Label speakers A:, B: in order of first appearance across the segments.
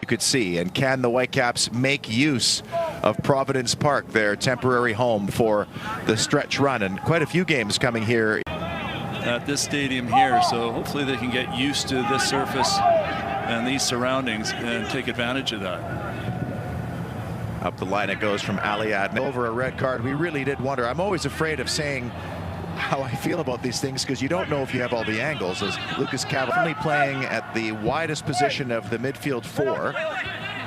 A: You could see, and can the Whitecaps make use of Providence Park, their temporary home for the stretch run, and quite a few games coming here
B: at this stadium here, so hopefully they can get used to this surface and these surroundings and take advantage of that.
A: Up the line it goes from Adnaan over a red card. We really did wonder. I'm always afraid of saying how I feel about these things because you don't know if you have all the angles. As Lucas Cavallini playing at the widest position of the midfield four,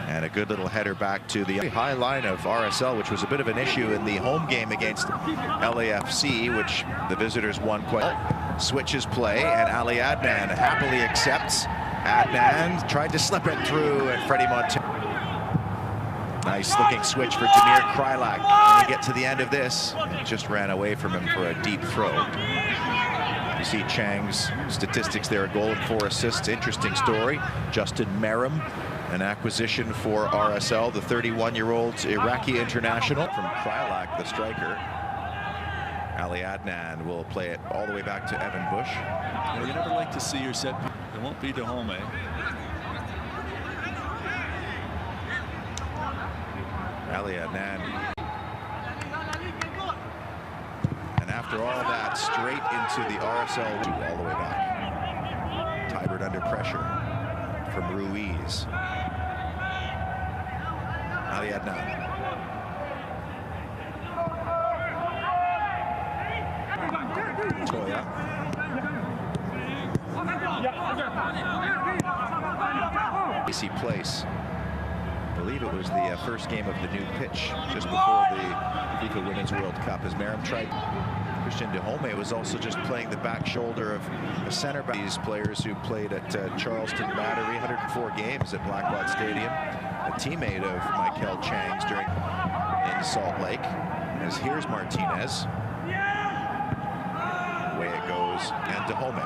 A: and a good little header back to the high line of RSL, which was a bit of an issue in the home game against LAFC, which the visitors won quite well. Switches play, and Adnaan happily accepts. Adnaan tried to slip it through, and Freddie Montero. Nice looking switch for Damir Krylak. When we get to the end of this, just ran away from him for a deep throw. You see Chang's statistics there, a goal and 4 assists. Interesting story. Justin Meyram, an acquisition for RSL, the 31-year-old Iraqi international from Krylak, the striker. Adnaan will play it all the way back to Evan Bush.
B: Yeah, you never like to see your set. It won't be Dahome.
A: Adnaan. And after all that, straight into the RSL all the way back. Tybert under pressure from Ruiz. Adnaan. Toya. AC Place. I believe it was the first game of the new pitch just before the FIFA Women's World Cup, as Meyram tried. Christian Dahome was also just playing the back shoulder of a center back. These players who played at Charleston Battery, 104 games at Blackbaud Stadium, a teammate of Michael Chang's in Salt Lake. As here's Martinez. Away it goes, and Dahome.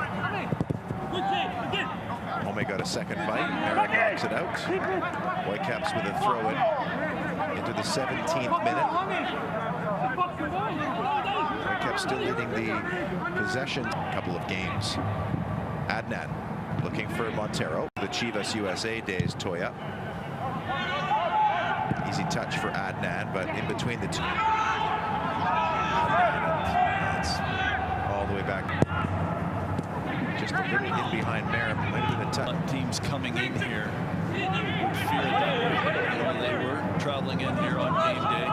A: Dahome got a second bite. Meyram knocks it out. Whitecaps with a throw-in into the 17th minute. Whitecaps still leading the possession couple of games. Adnaan looking for Montero. The Chivas USA days, Toya. Easy touch for Adnaan, but in between the two. That's all the way back. Just a little in behind Meyram. Might have been a touch.
B: Teams coming in here would fear that they were traveling in here on game day.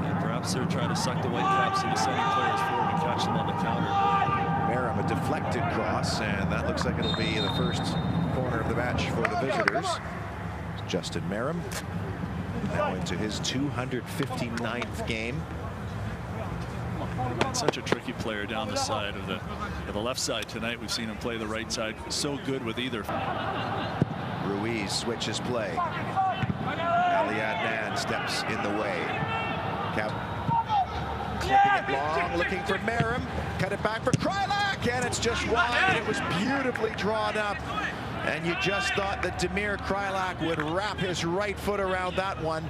B: And perhaps they're trying to suck the Whitecaps into sending players forward and catch them on the counter.
A: Meyram, a deflected cross, and that looks like it'll be the first corner of the match for the visitors. Justin Meyram now into his 259th game.
B: Such a tricky player down the side of the left side tonight. We've seen him play the right side. So good with either.
A: Ruiz switches play. Adnaan steps in the way. Clipping it long, looking for Meyram. Cut it back for Krylak, and it's just wide. It was beautifully drawn up. And you just thought that Damir Krylak would wrap his right foot around that one.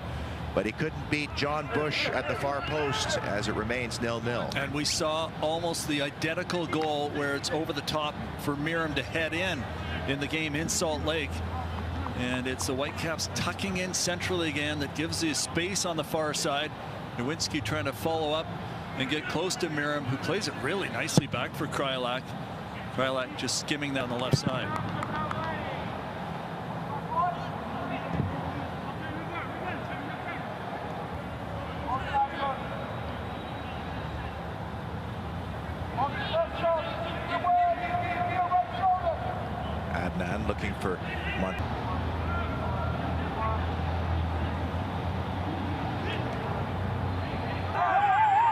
A: But he couldn't beat John Bush at the far post as it remains 0-0.
B: And we saw almost the identical goal where it's over the top for Meyram to head in the game in Salt Lake. And it's the Whitecaps tucking in centrally again that gives the space on the far side. Nowinski trying to follow up and get close to Meyram, who plays it really nicely back for Krylak. Krylak just skimming down the left side.
A: Adnaan looking for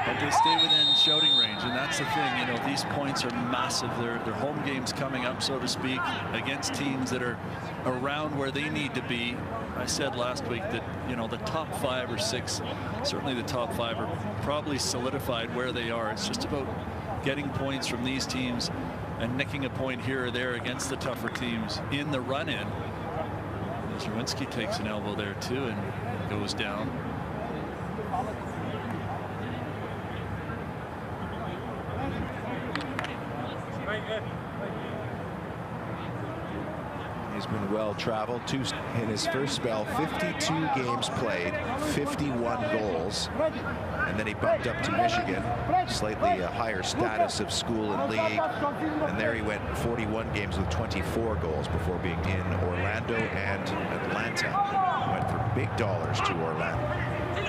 B: But they stay within shouting range, and that's the thing. You know, these points are massive. They're home games coming up, so to speak, against teams that are around where they need to be. I said last week that, you know, the top 5 or 6, certainly the top 5 are probably solidified where they are. It's just about getting points from these teams and nicking a point here or there against the tougher teams in the run-in. Nowinski takes an elbow there too and goes down.
A: He's been well-traveled. In his first spell, 52 games played, 51 goals. And then he bumped up to Michigan, slightly higher status of school and league. And there he went 41 games with 24 goals before being in Orlando and Atlanta. Went for big dollars to Orlando. This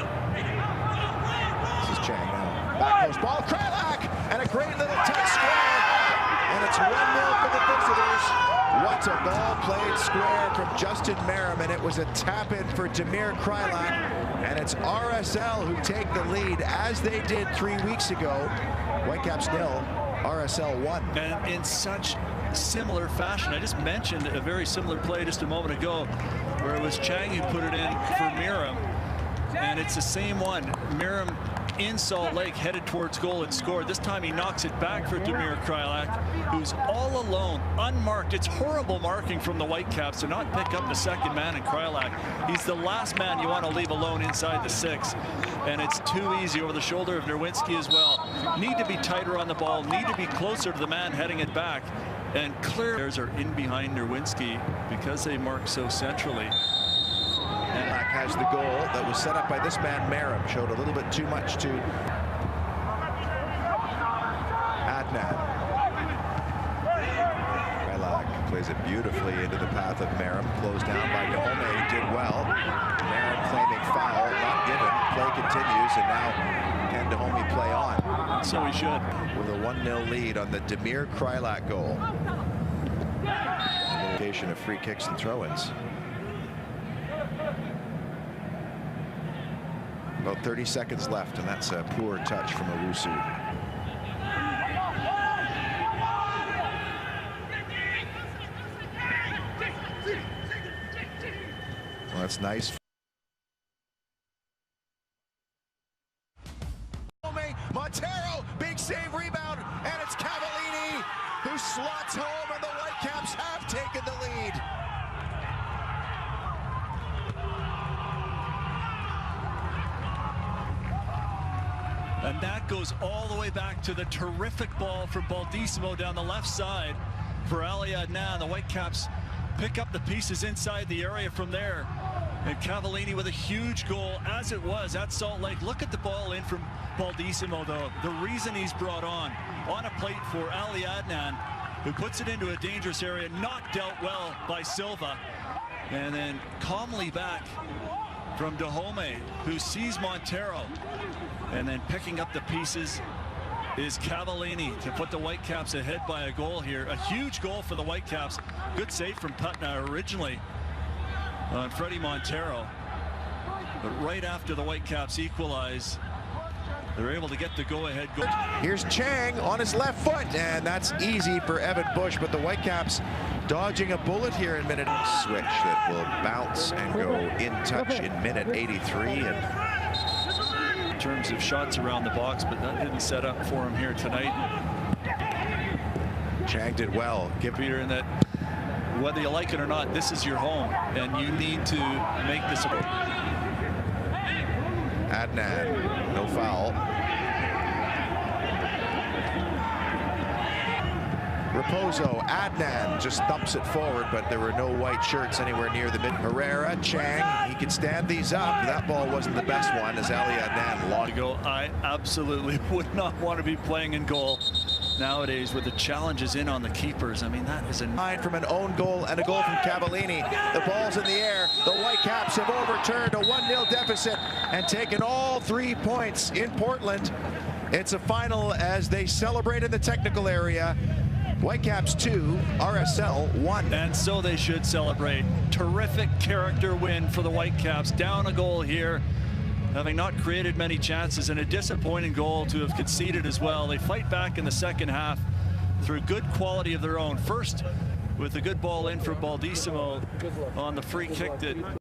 A: is Chang now. Back goes ball, Krylak, and a great little tight square. And it's 1-0 for the visitors. What a ball played square from Justin Meiram, and it was a tap-in for Damir Krylak. And it's RSL who take the lead, as they did 3 weeks ago. Whitecaps 0, RSL 1.
B: And in such similar fashion, I just mentioned a very similar play just a moment ago, where it was Chang who put it in for Meiram. And it's the same one. Meiram in Salt Lake, headed towards goal and scored. This time he knocks it back for Damir Krylak, who's all alone, unmarked. It's horrible marking from the Whitecaps to not pick up the second man in Krylak. He's the last man you want to leave alone inside the 6. And it's too easy over the shoulder of Nerwinski as well. Need to be tighter on the ball, need to be closer to the man heading it back. And clear players are in behind Nerwinski because they mark so centrally.
A: Krylak has the goal that was set up by this man, Meiram. Showed a little bit too much to Adnan. Krylak plays it beautifully into the path of Meiram. Closed down by Dahomey, did well. Meiram claiming foul, not given. Play continues, and now can Dahomey play on?
B: So he should.
A: With a 1-0 lead on the Damir Krylak goal. Location of free kicks and throw-ins. About 30 seconds left, and that's a poor touch from Owusu. Well, that's nice. Montero, big save, rebound, and it's Cavallini who slots home, and the Whitecaps have taken the lead.
B: And that goes all the way back to the terrific ball from Baldissimo down the left side for Ali Adnan. The Whitecaps pick up the pieces inside the area from there. And Cavallini with a huge goal, as it was at Salt Lake. Look at the ball in from Baldissimo, though. The reason he's brought on a plate for Ali Adnan, who puts it into a dangerous area, not dealt well by Silva. And then calmly back from Dahomey, who sees Montero. And then picking up the pieces is Cavallini to put the Whitecaps ahead by a goal here. A huge goal for the Whitecaps. Good save from Putna originally on Freddie Montero. But right after the Whitecaps equalize, they're able to get the go-ahead goal.
A: Here's Chang on his left foot, and that's easy for Evan Bush, but the Whitecaps dodging a bullet here in minute. Switch that will bounce and go in touch in minute 83. And
B: in terms of shots around the box, but that didn't set up for him here tonight.
A: Chang did well.
B: Give Peter in that, whether you like it or not, this is your home, and you need to make this.
A: Adnan, no foul. Raposo, Adnan just thumps it forward, but there were no white shirts anywhere near the mid. Herrera, Chang, he can stand these up. That ball wasn't the best one as Ali Adnan lost.
B: I absolutely would not want to be playing in goal nowadays with the challenges in on the keepers. I mean, that is a
A: line from an own goal and a goal from Cavallini. The ball's in the air. The Whitecaps have overturned a 1-0 deficit and taken all 3 points in Portland. It's a final as they celebrate in the technical area. Whitecaps 2, RSL 1.
B: And so they should celebrate. Terrific character win for the Whitecaps. Down a goal here, having not created many chances, and a disappointing goal to have conceded as well. They fight back in the second half through good quality of their own. First, with a good ball in for Baldissimo on the free kick that